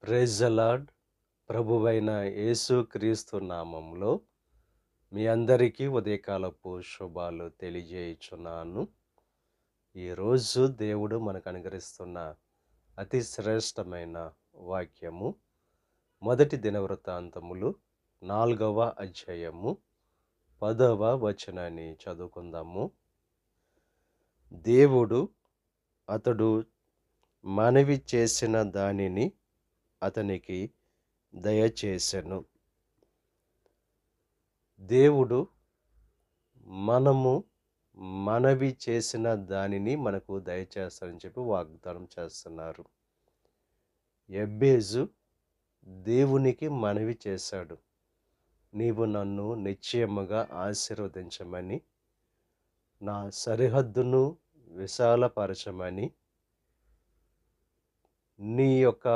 Praise the lord. ప్రభువైన యేసు క్రీస్తు నామంలో మీ అందరికీ ఉదయకాలపు శుభాలు తెలియజేయుచున్నాను. ఈరోజు దేవుడు మనకు అనుగ్రహిస్తున్న అతి శ్రేష్టమైన వాక్యము మొదటి దినవృత్తాంతములు 4వ అధ్యాయము 10వ వచనాన్ని చదువుకుందాము. దేవుడు అతడు మనవి చేసిన దానిని అతనికి దయచేసెను. దేవుడు మనము మనవి చేసిన దానిని మనకు దయచేస్తారని చెప్పి వాగ్దానం చేస్తున్నారు. ఎబ్బేజు దేవునికి మనవి చేశాడు, నీవు నన్ను నిశ్చయముగా ఆశీర్వదించమని, నా సరిహద్దును విశాలపరచమని, నీ యొక్క